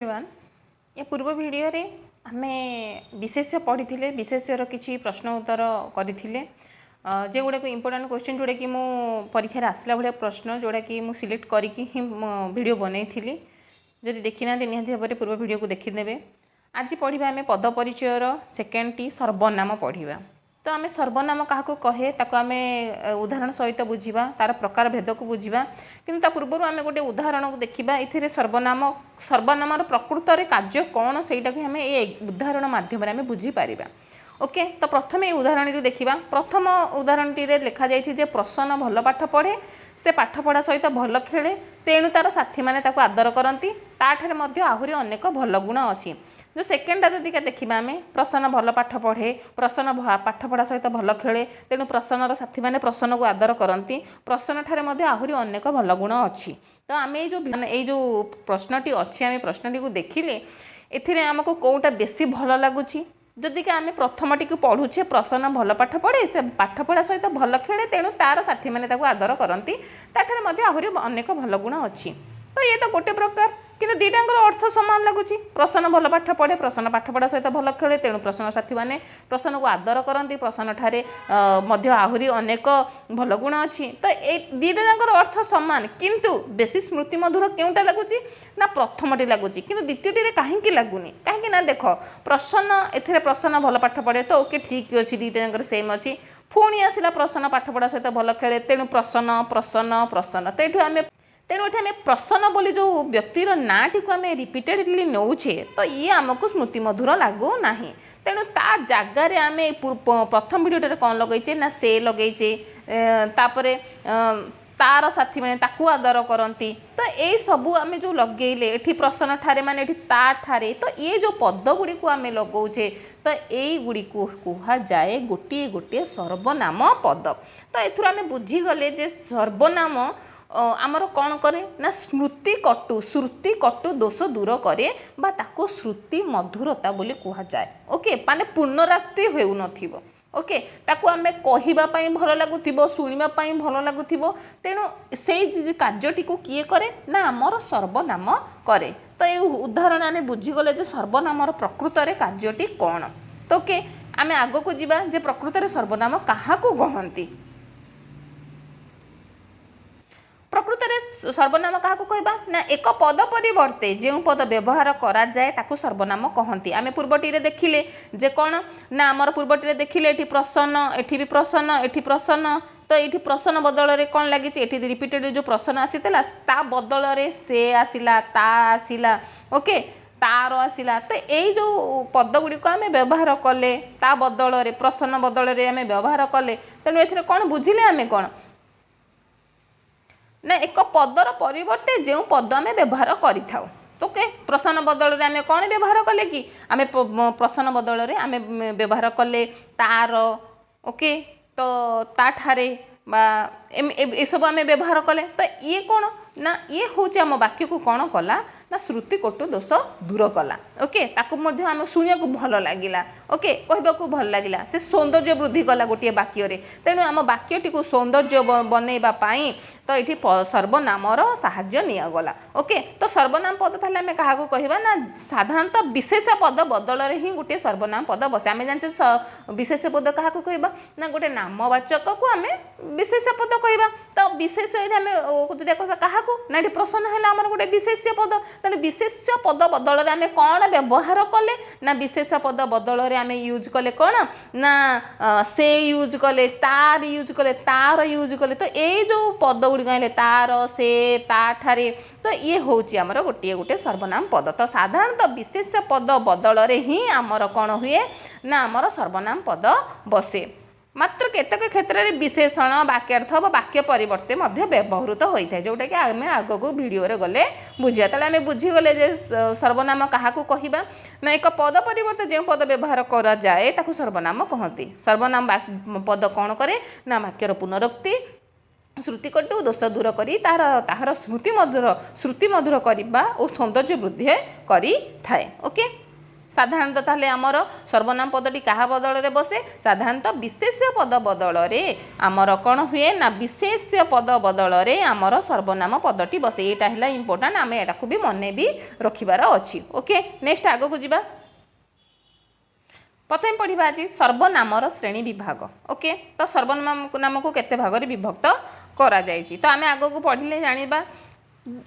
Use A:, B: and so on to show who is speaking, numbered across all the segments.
A: Everyone या पूर्व video रे आमे विशेष पढ़ी विशेषर किसी प्रश्न उत्तर करते जे गुड़ा इंपोर्टाट क्वेश्चन जोड़ा कि मु परीक्षा आसला भाया प्रश्न जोड़ा कि मु सिलेक्ट करके वीडियो बनई थी जदि देखी ना निहाती भाव में पूर्व वीडियो को देखीदे। आज पढ़ा आम पद परिचयर सेकेंड टी सर्वनाम पढ़ा। तो आम सर्वनाम क्या कहे ताको आम उदाहरण सहित बुझा तार प्रकार भेद को बुझा कि पूर्व आम गोटे उदाहरण को देखा ये सर्वनाम प्रकृत कार्य कौन से आम ये उदाहरण मध्यम बुझीपर। ओके तो प्रथम ये उदाहरण देखा। प्रथम उदाहरण टी लिखा जाए प्रसन्न भल पाठ पढ़े से पाठ पढ़ा सहित भल खेले तेणु तार साथी मैंने आदर करती ताठारे मध्य आहरी अनेक भल गुण अच्छी। जो सेकेंडा जदि देखा आम प्रसन्न भल पाठ पढ़े प्रसन्न पाठ पढ़ा सहित भल खेले तेणु प्रसन्नर साथी मैंने प्रसन्न को आदर करती प्रसन्न ठारे मध्य आहरी अनेक भल गुण अच्छी। तो आम जो प्रश्नटी अच्छी आम प्रश्नटी को देखिले एथिरे आमको कौटा बेसी भल लगुच जदि कि आम प्रथमटी को पढ़ुचे प्रसन्न भल पाठ पढ़े से पाठ पढ़ा सहित भल खेले तेणु तार साथी मैंने आदर करती ताठारे आहरी अनेक भल गुण अच्छी। तो ये तो गोटे प्रकार किंतु दीटांकर अर्थ सामान लगुच प्रसन्न भल पाठ पढ़े प्रसन्न पाठ पढ़ा सहित भल खेले तेणु प्रसन्न साथी मैंने प्रसन्न को आदर करती प्रसन्न ठारे आहरी अनेक भल गुण अच्छी। तो ये दीटांकर अर्थ सामान किंतु बेसी स्मृति मधुर केउटा लगुच ना प्रथमटी लगुच किंतु द्वितीयटी कहीं लगुनि कहीं ना देख प्रसन्न एथिरे प्रसन्न भल पाठ पढ़े तो ओके ठीक अच्छी दीटांकर सेम अच्छी पुणी आसला प्रसन्न पाठ पढ़ा सहित भल खेले तेणु प्रसन्न प्रसन्न प्रसन्न तेठू आम तेणु ये प्रसन्न बोली जो व्यक्तिर नाटी को आम रिपीटेडली नौचे तो ये आमको स्मृति मधुर लगू ना तेणु ता जगार आम प्रथम वीडियोटे कौन लगेचे ना से लगेचे तापरे तार साथी मैंने ताकू आदर करती तो ये सबू आम जो लगेले ये प्रसन्न ठारे माने ये ता ठारे तो ये जो पद गुड़ी को आम लगौचे तो यही गुड़ी को कह जाए गोटे गोटे सर्वनाम पद। तो एथुर आम बुझीगले जे सर्वनाम आमर कौन करे ना स्मृति कटु श्रुति कटु दोष दूर करे बा ताको श्रुति मधुरता बोली कह जाए। ओके माने पुनरावृत्ति हेउ नथिबो। ओके ताको आमे कहिबा पई भल लागुथिबो सुनिबा पई भल लागुथिबो तेणु सेई कार्यटी को किए करे ना आमर सर्वनाम करे। तो ये उदाहरण आमे बुझीगले जे सर्वनामर प्रकृत रे कार्यटी कौन। तो ओके आमे आगो को जीवा जे प्रकृत रे सर्वनाम काहाकू कहंती। प्रकृत में सर्वनाम क्या कहबा ना एक पद परिवर्ते जो पद व्यवहार करा जाए ताकू सर्वनाम कहती। आम पूर्वटी देखिले जे कौन ना आमर पूर्वटी देखिले ये प्रसन्न एठी भी प्रसन्न एठी प्रसन्न तो ये प्रसन्न बदल में कौन लगी ये रिपीटेड जो प्रसन्न आसीला ता बदल में से आसिला ता आसिला ओके तार आसिला। तो यही जो पद गुड़िक आम व्यवहार कले ता बदल में प्रसन्न बदल में आम व्यवहार कले तेणु ए कौन बुझिले आम कौन ना एक पदर परिवर्ते जो पद आम व्यवहार करें। ओके प्रसन्न बदल में आम कौन व्यवहार कले कि आम प्रसन्न बदल में आम व्यवहार कले तार ओके तो ताठारे ये सब आम व्यवहार कले। तो ये कौन ना ये हूँ आम वाक्य को कौन कला ना श्रुति कटु दोष दूर कला। ओके ताकू मध्य आम शुणा को भल लगिला ओके कहवाकू भल लगिला से सौंदर्य वृद्धि कला गोटे वाक्य तेणु आम वाक्यटी को सौंदर्य बनवाई तो ये सर्वनामर साहाय्य निगला। ओके तो सर्वनाम पद ताले आम क्या कहवा ना साधारणतः विशेष पद बदल में ही गोटे सर्वनाम पद बसे। आम जाने विशेष पद क्या कहवा ना गोटे नामवाचक को आम विशेष पद कहवा। तो विशेष आम कहवा क्या ना ये प्रसन्न है आमर गोटे विशेष पद तेणु विशेष पद बदल में आम कौन व्यवहार कले ना विशेष पद बदल में आम यूज कले कौन ना से यूज कले तार यूज कले तार यूज कले। तो ये जो पद गुड़िक आइले तार से ताठारे तो ये हूँ आमर गोटे गोटे सर्वनाम पद। तो साधारणतः विशेष पद बदल में ही आमर कौन हुए ना आमर सर्वनाम पद बसे। मात्र केतक क्षेत्र में विशेषण वाक्यार्थ वाक्य परिवर्ते व्यवहृत होता है जोटा कि आम आग को भिडियो गले बुझा। तेल आम बुझीगले सर्वनाम क्या कहवा ना एक पद परिवर्ते जो पद व्यवहार करा जाए ताकू सर्वनाम कहती। सर्वनाम पद कौन करे ना वाक्यर पुनरुक्ति श्रुति कटु दोष दूर करी तार श्रुति मधुर करने और सौंदर्य वृद्धि करी थाए। ओके साधारणतः ताहले आमर सर्वनाम पदटी क्या बदल में बसे साधारणतः विशेष्य पद बदल में आमर कौन हुए ना विशेष्य पद बदल में आमर सर्वनाम पदटी बसे यहाँ है इंपोर्टाट आम यहाँ भी मन भी रखिबार अच्छी ओके नेक्स्ट आग को जीवा प्रथम पढ़ा आज सर्वनामर श्रेणी विभाग ओके तो सर्वनाम को केते भाग में विभक्त करा जायछि तो आम आग को पढ़िले जानिबा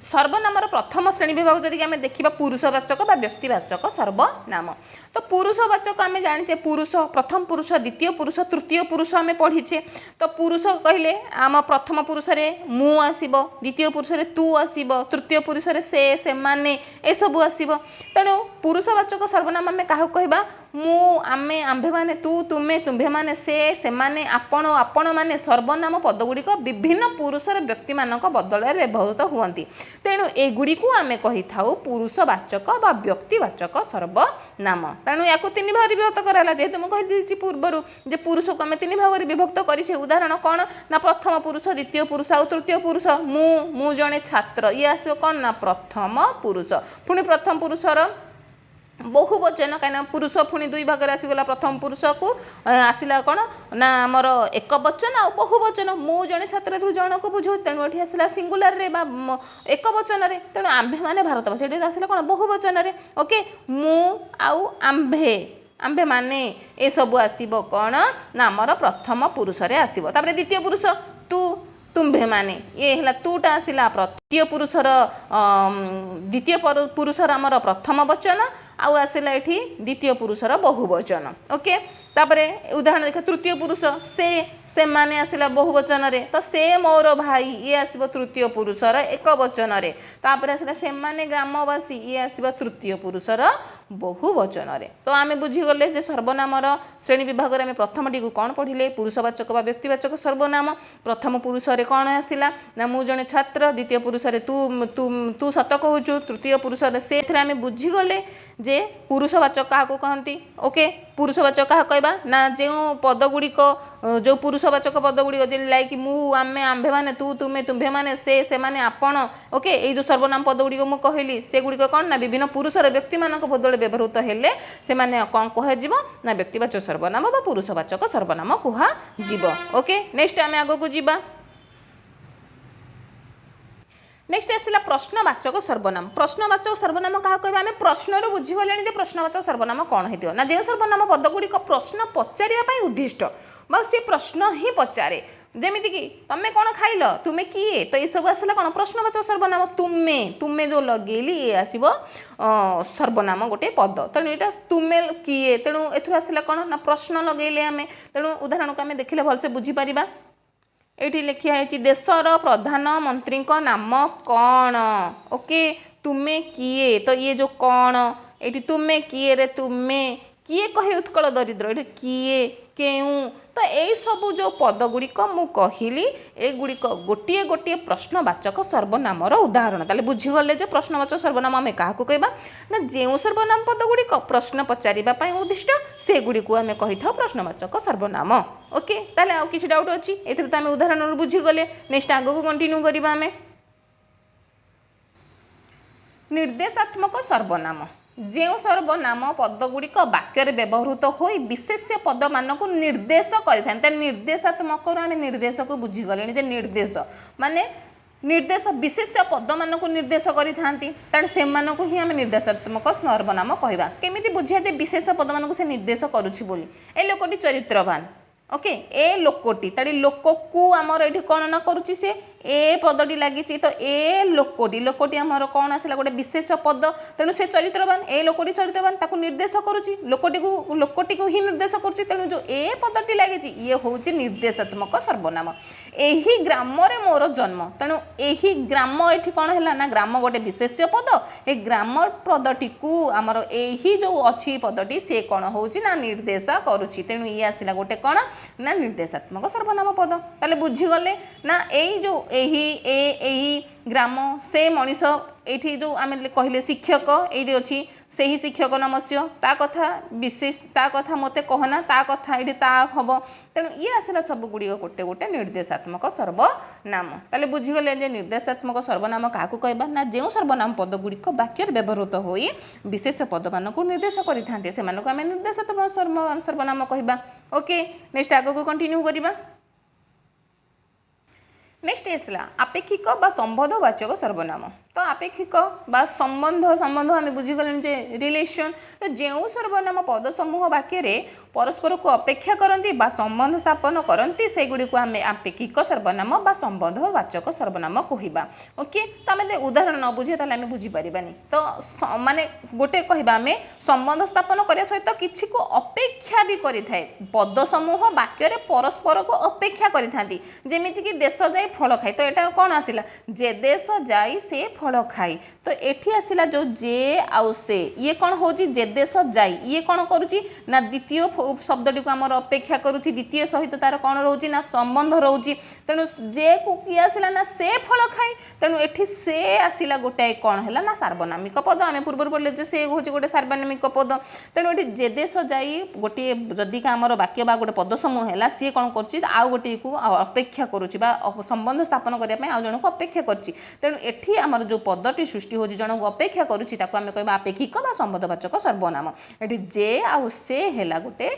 A: सर्वनामर प्रथम श्रेणी विभाग जदि आम देखा पुरुषवाचक बा व्यक्तिवाचक सर्वनाम तो पुरुषवाचक आम जाने पुरुष प्रथम पुरुष द्वितीय पुरुष तृतीय पुरुष आम पढ़ीचे तो पुरुष कहले आम प्रथम पुरुष मु आसब द्वितीय पुरुष तू आसब तृतीय पुरुष से माने ए सब आसब तेणु पुरुषवाचक सर्वनाम आम क्या कहवा मु आमे आंभे माने तू तुम्हें तुम्भे माने से माने आपण आपण माने सर्वनाम पदगुड़िक विभिन्न पुरुषर व्यक्ति मानक बदल व्यवहृत हुअन्ति तेणु एगुड़ी को आम कही था पुरुषवाचक बा व्यक्तिवाचक सर्वनाम तेणु या तीन भाग विभक्त कराला जेहेतु मुझे कही पूर्वर जे पुरुष को आम तीन भाग विभक्त करे उदाहरण कौन ना प्रथम पुरुष द्वितीय पुरुष आउ तृतीय पुरुष मु जड़े छात्र ये आसो कौन ना प्रथम पुरुष पुणी प्रथम पुरुषर बहुवचन कहीं पुरुष पुणी दुई भाग आसीगला प्रथम पुरुष को आसला कौन ना आमर एक वचन आ बहुवचन मु जड़े छात्र जन को बुझो तेणु ये आसला सिंगुलार एक वचन तेणु आंभे माने भारतवर्ष ये आसला कौन बहुवचन ओके मु आउ आंभे आंभे माने ए सबू आसब कौन ना आमर प्रथम पुरुष आसब तापर द्वितीय पुरुष तू तुम्भे माने ये है तूटा आसला द्वितीय पुरुषर द्वितीय पुरुषर आमर प्रथम वचन आउ आसला ये द्वितीय पुरुषर बहुवचन ओके तापरे उदाहरण देख तृतीय पुरुष से माने आसला बहुवचन रे तो से मोर भाई ये आसब तृतीय पुरुषर एक वचन रे तापरे आसला से माने ग्रामवासी ये आसब तृतीय पुरुषर बहुवचन रे तो आम बुझीगले जे सर्वनामर श्रेणी विभाग में प्रथम टी कौन पढ़िले पुरुषवाचक बा व्यक्तिवाचक सर्वनाम प्रथम पुरुष रे कौन आसला ना मु जने छात्र द्वितीय पुरुष रे तू तू तू सत कहूचु तृतीय पुरुष रे से आम बुझीगले जे पुरुषवाचक क्या कहती ओके पुरुषवाचक क्या कहबा ना जो पदगुड़िक जो पुरुषवाचक पदगुड़िक जे लाइक मु आमे आंभे माने तू तुम्हें तुम्भे माने से माने आपण ओके ये जो सर्वनाम पदगुड़िक मु कहली से गुड़िक कौन ना विभिन्न पुरुषर व्यक्ति मानक बदल व्यवहृत हेले से माने कौन कह ना व्यक्तिवाचक सर्वनाम बा पुरुषवाचक सर्वनाम कह ओके नेक्स्ट आम आग को जीवा नेक्स्ट आसला प्रश्नवाचक सर्वनाम प्रश्नवाचक सर्वनाम क्या कहवा आम प्रश्न बुझीगले प्रश्नवाचक सर्वनाम कौन हो ना जो सर्वनाम पदगुड़िक प्रश्न पचारे उद्दिष्ट बा सी प्रश्न ही पचारे जमीती कि तुम्हें कौन खाइल तुम्हें किए तो ये सब आसला कौन प्रश्नवाचक सर्वनाम तुम्हें जो लगेली ये आसब सर्वनाम गोटे पद तेणु यहाँ तुम्हें किए तेणु एथुर आसला कौन ना प्रश्न लगेले आम तेणु उदाहरण को आम देखले भलसे बुझीपर ये लिखा है देशर प्रधानमंत्री नाम कौन ओके तुम्हें किए तो ये जो कौन ये तुम्हें किए रे तुम्हें किए कहे उत्कल दरिद्र ये किए केउ तो यही सब जो पदगुड़िक मु कहली एगुड़िक गोटे गोटे प्रश्नवाचक सर्वनामर उदाहरण ताले बुझीगले जे प्रश्नवाचक सर्वनाम आम क्या कहवा ना जो सर्वनाम पदगुड़िक प्रश्न पचारिबा उद्दिष्ट से गुड़ी को आम कही था प्रश्नवाचक सर्वनाम ओके ताले आउ किछि डाउट अछि एथिरे तो आम उदाहरण बुझीगले नेक्स्ट आग को कंटिन्यू करबा आम निर्देशात्मक सर्वनाम जो सर्वनाम पदगुड़िक वाक्य व्यवहृत हो विशेष्य पद मान को निर्देश कर निर्देशात्मक आम निर्देश को बुझीगले निर्देश माने निर्देश विशेष्य पद मान को निर्देश करें से ही आम निर्देशात्मक सर्वनाम कहवा केमी बुझिया विशेष पद मान को से निर्देश करुच्ची बोली ए लोकटी चरित्रवान ओके ए लोकटी ताड़ी लोक को आमर ये कौन ना करुच्ची से ए पदटी लगी तो ए लोकटी आमर कौन आसला गोटे विशेष पद तेणु से चरित्रवान ए लोकटी चरित्रवान ताको निर्देश करुच्ची लोकटी को ही निर्देश करुच्ची तेणु जो ए पदटी लगी ये हूँ निर्देशात्मक सर्वनाम यही ग्राम रे मोर जन्म तेणु यही ग्राम ये कौन है ना ग्राम गोटे विशेष पद ए ग्राम पदटी को आमर यही जो अच्छी पदटी से कौन हो निर्देश करुच्ची तेणु ये आसला गोटे कौन ना निर्देशात्मक सर्वनाम पद ताले बुझीगले ना यही जो यही ग्राम से मनीष ये जो आम कहले शिक्षक ये अच्छी से ही शिक्षक नमस्य ता कथा विशेष ता कथा मते कहना ता कथा ये ता हम तेणु ये आसला सब गुड़िक गोटे गोटे निर्देशात्मक सर्वनाम ताले बुझीगले जे निर्देशात्मक सर्वनाम क्या कहबा ना जो सर्वनाम पद गुड़िक वाक्य व्यवहृत हो विशेष पद मान निर्देश करते से आम निर्देशात्मक सर्वनाम कहबा ओके नेक्स्ट आगो कंटिन्यू करबा नेक्स्ट आसला आपेक्षिक बा संबंधवाचक सर्वनाम तो आपेक्षिक बा संबंध संबंध आम बुझीगले जे रिलेशन तो जो सर्वनाम पद समूह वाक्य रे परस्पर को अपेक्षा करती बा संबंध स्थापन करती से गुड़ी को आम आपेक्षिक सर्वनाम बा संबंधवाचक सर्वनाम कहवा ओके तो आम उदाहरण न बुझे ताले आम बुझीपारानी तो माने गोटे कहवा आम संबंध स्थापन करने सहित किसी को अपेक्षा भी करें पद समूह वाक्य रे परस्पर को अपेक्षा करी जमीक देश जाए फल खाए तो यहाँ कौन आसला जे देश जाई से फल खाई तो एठी आसला जो जे आउ से ये कौन हो जे देश जाई ये कौन करुच्ची ना द्वितीय शब्दटी को आमर अपेक्षा करुच्ची द्वितीय सहित तार कौन रोचे ना संबंध रोचे तेणु जे को किए आसला ना से फल खाई तेणु एठी से आसला गोटाए कौन है ना सार्वनामिक पद आम पूर्व पढ़ले जे से हूँ गोटे सार्वनामिक पद तेणु ये जे देश जाई गोटे जदि आमर वाक्य बा गोटे पद समूह है सी कौन कर गोटे को अपेक्षा करुच्ची संबंध स्थापन करने आउ जन को अपेक्षा करछि तेणु एठी आमर जो पदटी सृष्टि हो जन को अपेक्षा करुच्ची ताको आम कहबा आपेक्षिक बा संबंधवाचक सर्वनाम एठी जे आउ से हैला गोटे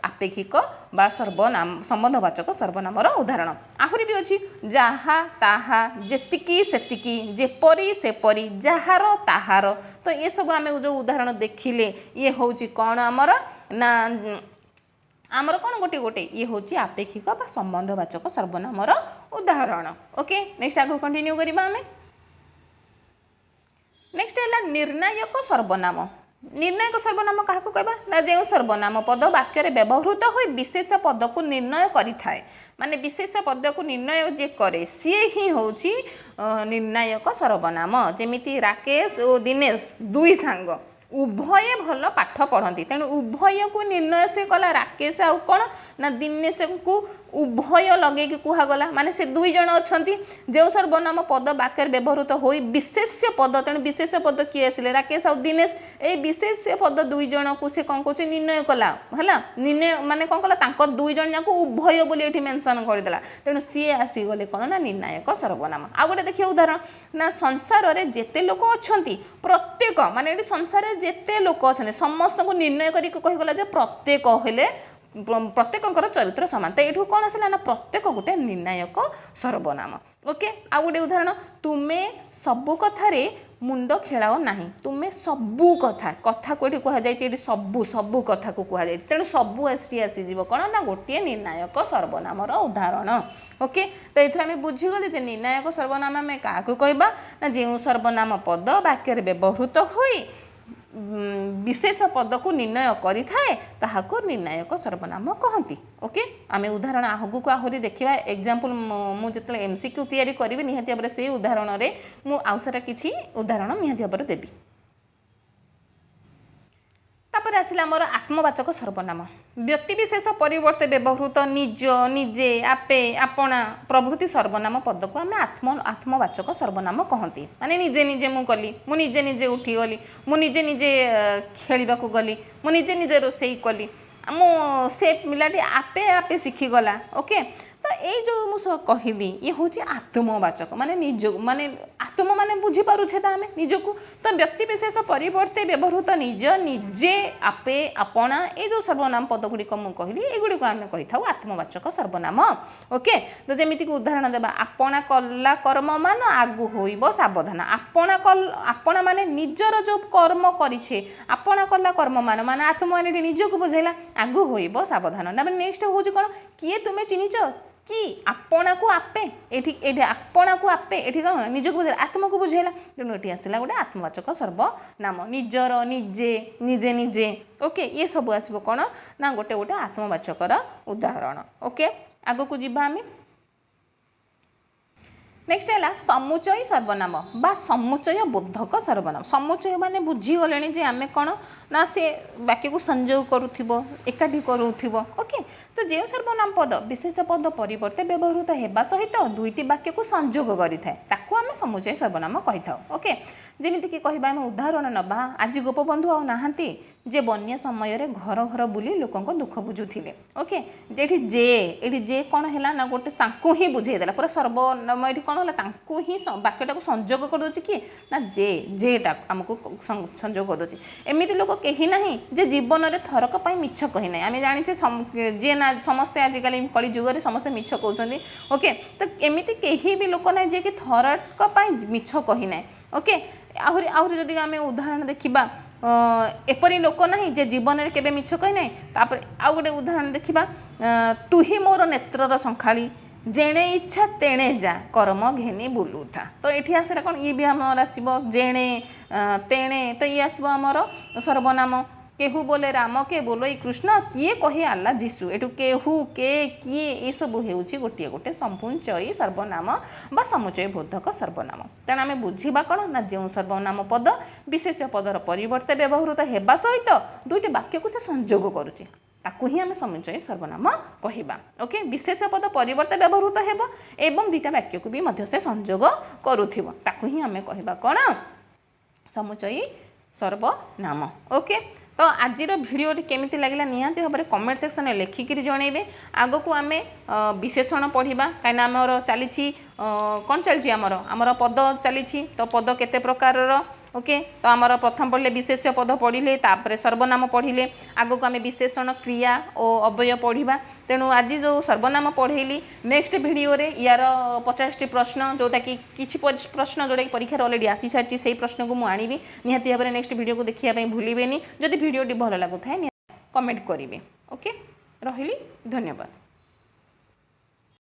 A: आपेक्षिक बा सर्वनाम संबंधवाचक सर्वनामर उदाहरण आहुरी भी अछि जहा ताहा जेतिकी सेतिकी जेपरी सेपरी जहार ताहार तो ये सब आम जो उदाहरण देखिले ये होछि कौन आमर ना आमर कौन गोटे गोटे ये हूँ आपेक्षिक बा संबंधवाचक सर्वनामर उदाहरण ओके नेक्स्ट आगे कंटिन्यू करबा आमे नेक्स्ट है निर्णायक सर्वनाम निर्णायक सर्वनाम क्या कहबा ना जो सर्वनाम पद वाक्य व्यवहृत हो विशेष पद को निर्णय करिथाए माने विशेष पद को निर्णय जे करे सी ही हूँ निर्णायक सर्वनाम जेमिति राकेश और दिनेश दुई सांग उभय भल पाठ पढ़ती तेणु उभय को निर्णय से कला राकेश आउ कौन ना दिनेश को उभय लगे कहगला माने से दुई जन अच्छा जो सर्वनाम पद वाक्य व्यवहृत हो विशेष पद तेणु विशेष पद किए आसिले राकेश आउ दिनेश ए विशेष पद दुई जन को से कौन कौन निर्णय कला है निर्णय माने कौन कला दुई जन जाक उभय बोली ये मेनसन करदेला तेणु सी आसीगले कौन ना निर्णायक सर्वनाम आ गए देखिए उदाहरण ना संसार में जेते लोक अच्छा प्रत्येक माने ये संसार जेते लोक अच्छा समस्त को निर्णय करगला प्रत्येक हेले प्रत्येक चरित्र सामान तो ये कौन आसला ना प्रत्येक गोटे निर्णायक सर्वनाम ओके आ गोटे उदाहरण तुम्हें सबु कथारे मुंड खेलाओ नहीं तुम्हें सबू कथा कथा को कहुई सबू सबू कथा को कहुई तेणु सबू आसीज कौन ना गोटे निर्णायक सर्वनामर उदाहरण ओके तो ये आम बुझीगले निर्णायक सर्वनाम आम क्या कहबा ना जो सर्वनाम पद वाक्य व्यवहृत होई विशेष पद को निर्णय करि थाए ताहाको निर्णायक सर्वनाम कहती ओके आमे उदाहरण आगु को आहुरी देखिबा एग्जांपल मु जतले एमसीक्यू तैयारी करिवे निहाती भाबरे से उदाहरण रे मु आउसरा किछि उदाहरण निहाती भाबरे देबी तापर आसिला मोर आत्मवाचक सर्वनाम व्यक्तिविशेष परिवर्ते व्यवहृत निज निजे आपे आपणा प्रभृति सर्वनाम पद को आम आत्मवाचक सर्वनाम कहती माने निजे निजे मु कली मु निजे निजे उठी गली मु निजे निजे खेलिबा को गली मु निजे निजे रोसई कली मु से पिलाटी आपे आपे शिखीगला ओके तो ये जो मुझे कहली ये हूँ आत्मवाचक माने निज माने आत्म माने बुझी पारुछे तो आम निजको तो व्यक्तिविशेष परिवर्ते व्यवहृत निज निजे आपे आपणा ये जो सर्वनाम पद गुड़िक मुझे कहली एगुड़ी आम कही था आत्मवाचक सर्वनाम ओके तो जमीक उदाहरण देवा आपणा कला कर्म मान आगु होइब सावधान आपणा माने निजर जो कर्म करिछे आपणा कला कर्म मान माने आत्म माने निजको बुझाइला आगु होइब सावधान ना नेक्स्ट हूँ कौन किए तुम्हें चिन्हिच कि आपणा को आपे ये आपणा को आपे ये कौन निज को बुझे आत्मा को बुझेला तेणु ये आसला गोटे आत्मवाचक सर्वनाम निजर निजे निजे निजे ओके ये सब आसब कौन ना गोटे गोटे आत्मवाचकर उदाहरण ओके आग को जीवा आम नेक्स्ट है समुचय सर्वनाम बा समुचय बोधक सर्वनाम समुचय माने बुझीगले जे आम कौन ना से वाक्य को संयोग करुथिबो एकाठी करुथिबो ओके तो जो सर्वनाम पद विशेष पद परिवर्ते व्यवहृत हेबा सहित दुईटी वाक्य को संयोग करिथाय ताकू आम समुचय सर्वनाम कहि थाउ ओके ଯେମିତିକି କହିବା ଆମେ ଉଦାହରଣ ନେବା ଆଜି ଗୋପବନ୍ଧୁ ଆଉ ନାହାନ୍ତି ଯେ ବନ୍ୟା ସମୟରେ ଘର ଘର ବୁଲି ଲୋକଙ୍କ ଦୁଃଖ ବୁଝୁଥିଲେ। ଓକେ, ଏଠି ଯେ କ'ଣ ହେଲା ନା ଗୋଟେ ତାଙ୍କୁ ହିଁ ବୁଝେଇଦେଲା ପୁରା ସର୍ବନାମ। ଏଠି କ'ଣ ହେଲା ତାଙ୍କୁ ହିଁ ବାକ୍ୟଟାକୁ ସଂଯୋଗ କରିଦେଉଛି କିଏ ନା ଯେଟା ଆମକୁ ସଂଯୋଗ କରିଦେଉଛି। ଏମିତି ଲୋକ କେହି ନାହିଁ ଯେ ଜୀବନରେ ଥରକ ପାଇଁ ମିଛ କହିନାହିଁ। ଆମେ ଜାଣିଛେ ଯିଏ ନା ସମସ୍ତେ ଆଜିକାଲି କଳି ଯୁଗରେ ସମସ୍ତେ ମିଛ କହୁଛନ୍ତି। ଓକେ, ତ ଏମିତି କେହି ବି ଲୋକ ନାହିଁ ଯିଏକି ଥରକ ପାଇଁ ମିଛ କହିନାହିଁ। ଓକେ, ଆହୁରି ଯଦି ଆମେ ଉଦାହରଣ ଦେଖିବା ଏପରି ଲୋକ ନାହିଁ ଯେ ଜୀବନରେ କେବେ ମିଛ କହିନାହିଁ। ତାପରେ ଆଉ ଗୋଟେ ଉଦାହରଣ ଦେଖିବା ତୁହି ମୋର ନେତ୍ରର ସଂଖାଳି ଯେଣେ ଇଚ୍ଛା ତେଣେ ଯା କରମ ଘେନି ବୁଲୁଥା। ତ ଏଠି ଆସିଲା କ'ଣ ଇଏ ବି ଆମର ଆସିବ ଯେଣେ ତେଣେ, ତ ଇଏ ଆସିବ ଆମର ସର୍ବନାମ। କେହୁ ବୋଲେ ରାମ କେ ବୋଲଇ କୃଷ୍ଣ କିଏ କହେ ଆଲ୍ଲା ଯୀଶୁ। ଏଠୁ କେହୁ କେ କିଏ ଏସବୁ ହେଉଛି ଗୋଟିଏ ସମୁଚୟୀ ସର୍ବନାମ ବା ସମୁଚୟ ବୋଧକ ସର୍ବନାମ। ତେଣୁ ଆମେ ବୁଝିବା କ'ଣ ନା ଯେଉଁ ସର୍ବନାମ ପଦ ବିଶେଷ୍ୟ ପଦର ପରିବର୍ତ୍ତେ ବ୍ୟବହୃତ ହେବା ସହିତ ଦୁଇଟି ବାକ୍ୟକୁ ସେ ସଂଯୋଗ କରୁଛି ତାକୁ ହିଁ ଆମେ ସମୁଚୟୀ ସର୍ବନାମ କହିବା। ଓକେ, ବିଶେଷ ପଦ ପରିବର୍ତ୍ତେ ବ୍ୟବହୃତ ହେବ ଏବଂ ଦୁଇଟା ବାକ୍ୟକୁ ବି ମଧ୍ୟ ସେ ସଂଯୋଗ କରୁଥିବ ତାକୁ ହିଁ ଆମେ କହିବା କ'ଣ ସମୁଚୟୀ ସର୍ବନାମ। ଓକେ, ତ ଆଜିର ଭିଡ଼ିଓଟି କେମିତି ଲାଗିଲା ନିହାତି ଭାବରେ କମେଣ୍ଟ ସେକ୍ସନରେ ଲେଖିକିରି ଜଣାଇବେ। ଆଗକୁ ଆମେ ବିଶେଷଣ ପଢ଼ିବା କାହିଁକିନା ଆମର ଚାଲିଛି କ'ଣ ଚାଲିଛି ଆମର ପଦ ଚାଲିଛି। ତ ପଦ କେତେ ପ୍ରକାରର। ଓକେ, ତ ଆମର ପ୍ରଥମ ପଢ଼ିଲେ ବିଶେଷ୍ୟ ପଦ ପଢ଼ିଲେ ତାପରେ ସର୍ବନାମ ପଢ଼ିଲେ ଆଗକୁ ଆମେ ବିଶେଷଣ କ୍ରିୟା ଓ ଅବ୍ୟୟ ପଢ଼ିବା। ତେଣୁ ଆଜି ଯେଉଁ ସର୍ବନାମ ପଢ଼େଇଲି ନେକ୍ସଟ ଭିଡ଼ିଓରେ ୟାର 50ଟି ପ୍ରଶ୍ନ ଯେଉଁଟାକି କିଛି ପ୍ରଶ୍ନ ଯେଉଁଟାକି ପରୀକ୍ଷାରେ ଅଲରେଡ଼ି ଆସିସାରିଛି ସେଇ ପ୍ରଶ୍ନକୁ ମୁଁ ଆଣିବି। ନିହାତି ଭାବରେ ନେକ୍ସଟ ଭିଡ଼ିଓକୁ ଦେଖିବା ପାଇଁ ଭୁଲିବେନି। ଯଦି ଭିଡ଼ିଓଟି ଭଲ ଲାଗୁଥାଏ କମେଣ୍ଟ କରିବେ। ଓକେ, ରହିଲି, ଧନ୍ୟବାଦ।